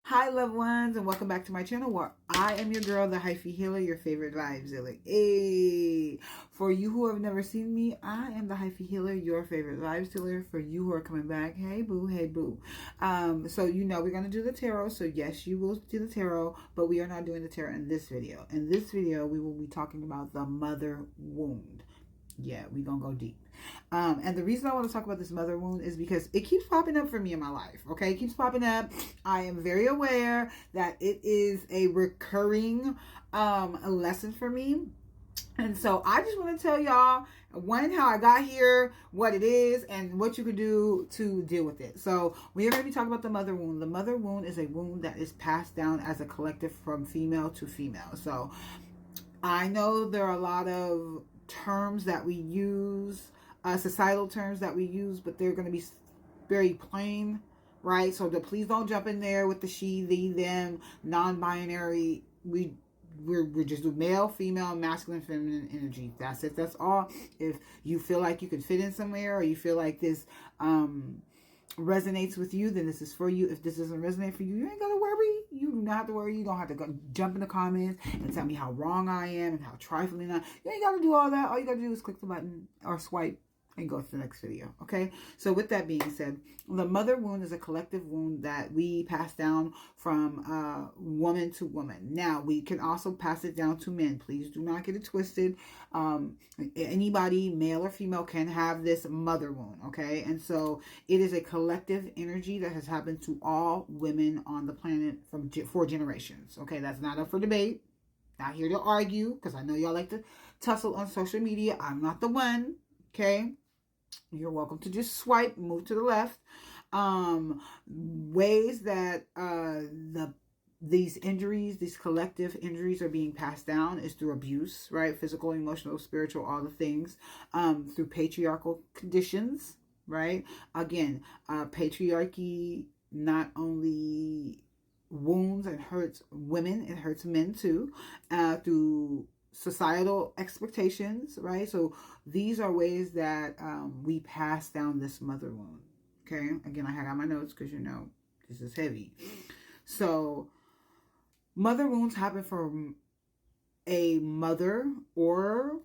Hi, loved ones, and welcome back to my channel where I am your girl, the Hyphy Healer, your favorite vibes healer. Hey, for you who have never seen me, I am the Hyphy Healer, your favorite vibes healer. For you who are coming back, hey boo, hey boo. So you know we're gonna do the tarot. So yes, you will do the tarot, but we are not doing the tarot in this video. In this video, we will be talking about the mother wound. Yeah, we gonna go deep. And the reason I want to talk about this mother wound is because it keeps popping up for me in my life. Okay, it keeps popping up. I am very aware that it is a recurring lesson for me. And so I just want to tell y'all, one, how I got here, what it is, and what you can do to deal with it. So we are going to be talking about the mother wound. The mother wound is a wound that is passed down as a collective from female to female. So I know there are a lot of terms that we use, societal terms that we use, but they're going to be very plain, right? So please don't jump in there with the she, the, them, non-binary. We're just male, female, masculine, feminine energy. That's it. That's all. If you feel like you can fit in somewhere, or you feel like this resonates with you, then this is for you. If this doesn't resonate for you, you ain't gotta worry. You do not have to worry. You don't have to go jump in the comments and tell me how wrong I am and how trifling I am. You ain't gotta do all that. All you gotta do is click the button or swipe and go to the next video. Okay, so with that being said, the mother wound is a collective wound that we pass down from woman to woman. Now we can also pass it down to men. Please do not get it twisted. Anybody, male or female, can have this mother wound. Okay, and so it is a collective energy that has happened to all women on the planet for generations. Okay, that's not up for debate. Not here to argue, because I know y'all like to tussle on social media. I'm not the one. Okay, you're welcome to just swipe, move to the left. Ways that these injuries, these collective injuries, are being passed down is through abuse, right? Physical, emotional, spiritual, all the things. Through patriarchal conditions, right? Again, patriarchy not only wounds and hurts women, it hurts men too. Through societal expectations, right? So these are ways that we pass down this mother wound. Okay, again, I had on my notes because you know this is heavy. So mother wounds happen from a mother, or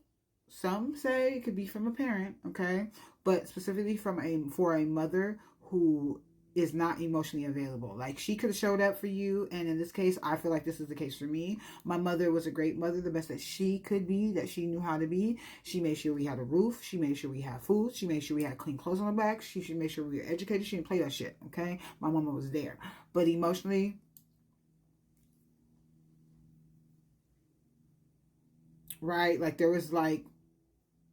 some say it could be from a parent. Okay, but specifically for a mother who is not emotionally available. Like, she could have showed up for you, and in this case, I feel like this is the case for me. My mother was a great mother, the best that she could be, that she knew how to be. She made sure we had a roof. She made sure we had food. She made sure we had clean clothes on our back. She should make sure we were educated. She didn't play that shit, okay? My mama was there. But emotionally, right? Like, there was like,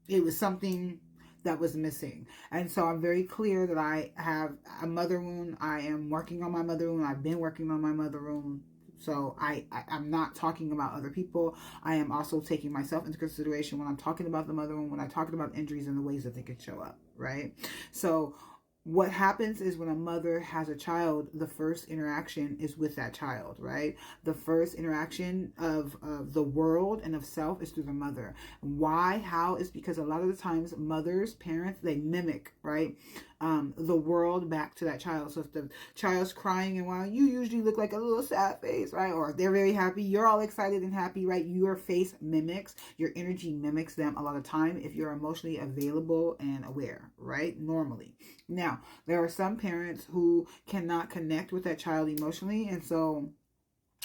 it was something that was missing. And so I'm very clear that I have a mother wound. I am working on my mother wound. I've been working on my mother wound. So I'm not talking about other people. I am also taking myself into consideration when I'm talking about the mother wound, when I'm talking about injuries and the ways that they could show up, right? So what happens is when a mother has a child, the first interaction is with that child, right? The first interaction of the world and of self is through the mother. Why? How? Is because a lot of the times mothers, parents, they mimic, right? The world back to that child. So if the child's crying and while you usually look like a little sad face, right? Or they're very happy, you're all excited and happy, right? Your face mimics, your energy mimics them a lot of time if you're emotionally available and aware, right? Normally. Now, there are some parents who cannot connect with that child emotionally, and so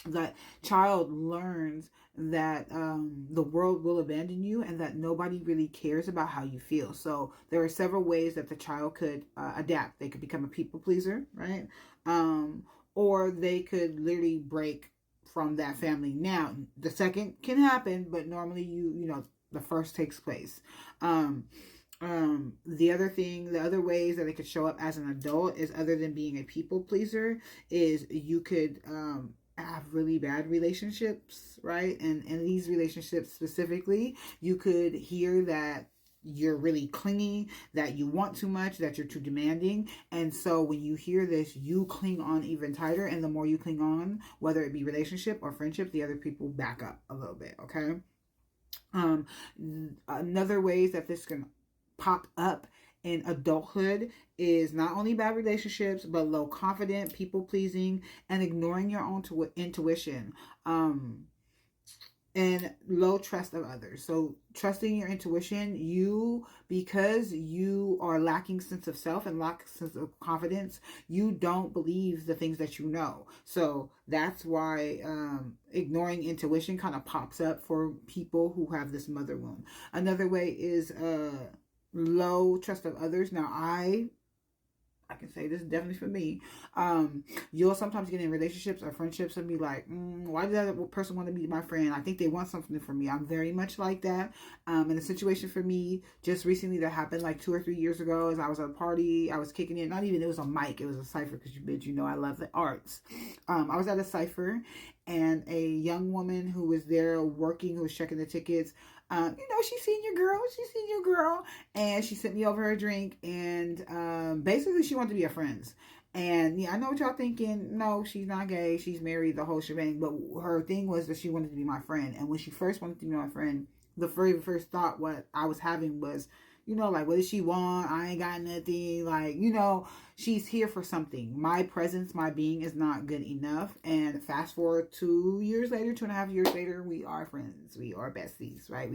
that child learns that the world will abandon you and that nobody really cares about how you feel. So there are several ways that the child could adapt. They could become a people pleaser, right? Or they could literally break from that family. Now, the second can happen, but normally you know, the first takes place. The other ways that it could show up as an adult is, other than being a people pleaser, is you could have really bad relationships, right? And in these relationships specifically, you could hear that you're really clingy, that you want too much, that you're too demanding. And so when you hear this, you cling on even tighter. And the more you cling on, whether it be relationship or friendship, the other people back up a little bit, okay? Another ways that this can pop up in adulthood is not only bad relationships, but low confidence, people pleasing, and ignoring your own intuition. And low trust of others. So trusting your intuition, because you are lacking sense of self and lack sense of confidence, you don't believe the things that you know. So that's why ignoring intuition kind of pops up for people who have this mother wound. Another way is low trust of others. Now I can say this definitely for me. You'll sometimes get in relationships or friendships and be like, why does that person want to be my friend? I think they want something from me. I'm very much like that. In a situation for me just recently that happened like 2 or 3 years ago, as I was at a party, I was kicking it. Not even, it was a mic, it was a cipher, because you know I love the arts. I was at a cipher, and a young woman who was there working, who was checking the tickets, she's seen your girl, and she sent me over a drink, and basically she wanted to be a friend. And yeah, I know what y'all thinking. No, she's not gay. She's married, the whole shebang. But her thing was that she wanted to be my friend. And when she first wanted to be my friend, the very first thought what I was having was, like, what does she want? I ain't got nothing. Like, she's here for something. My presence, my being is not good enough. And fast forward 2 years later, 2.5 years later, we are friends. We are besties, right?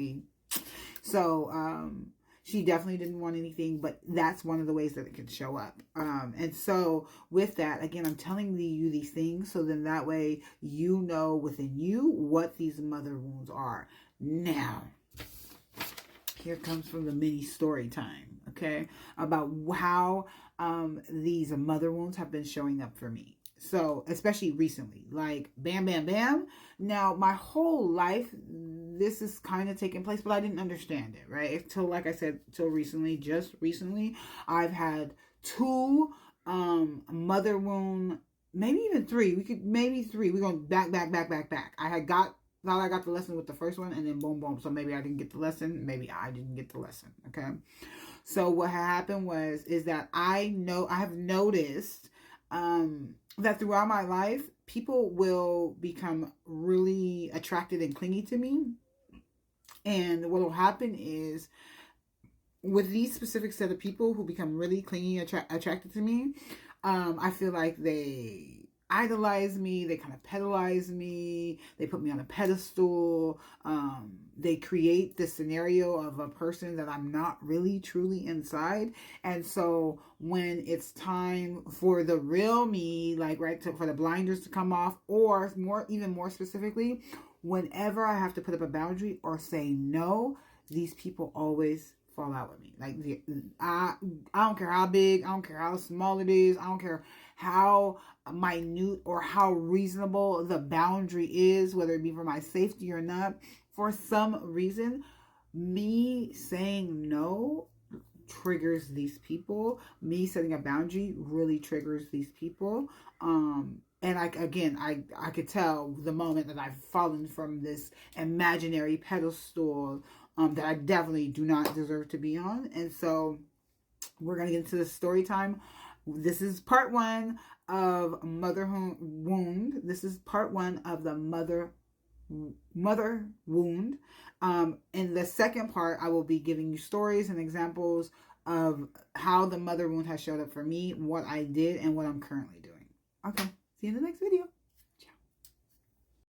She definitely didn't want anything, but that's one of the ways that it can show up. And so with that, again, I'm telling you these things so then that way you know within you what these mother wounds are. Now, here comes from the mini story time, okay, about how these mother wounds have been showing up for me. So, especially recently, like bam, bam, bam. Now, my whole life, this is kind of taking place, but I didn't understand it, right? Until, like I said, till recently, just recently, I've had 2 mother wound, maybe even 3. Maybe 3. We're going back. Thought I got the lesson with the first one, and then boom, boom. So maybe I didn't get the lesson. Maybe I didn't get the lesson. Okay. So what happened is that I have noticed that throughout my life, people will become really attracted and clingy to me. And what will happen is, with these specific set of people who become really clingy, attracted to me, I feel like they idolize me, they kind of pedalize me, they put me on a pedestal, they create this scenario of a person that I'm not really truly inside. And so when it's time for the real me, like, right, for the blinders to come off, or even more specifically, whenever I have to put up a boundary or say no, these people always fall out with me. Like, I don't care how big, I don't care how small it is, I don't care how minute or how reasonable the boundary is, whether it be for my safety or not. For some reason, me saying no triggers these people. Me setting a boundary really triggers these people. And I could tell the moment that I've fallen from this imaginary pedestal that I definitely do not deserve to be on. And so we're going to get into the story time. This is part 1 of mother wound. This is part 1 of the mother wound. In the second part, I will be giving you stories and examples of how the mother wound has showed up for me, what I did, and what I'm currently doing. Okay, see you in the next video.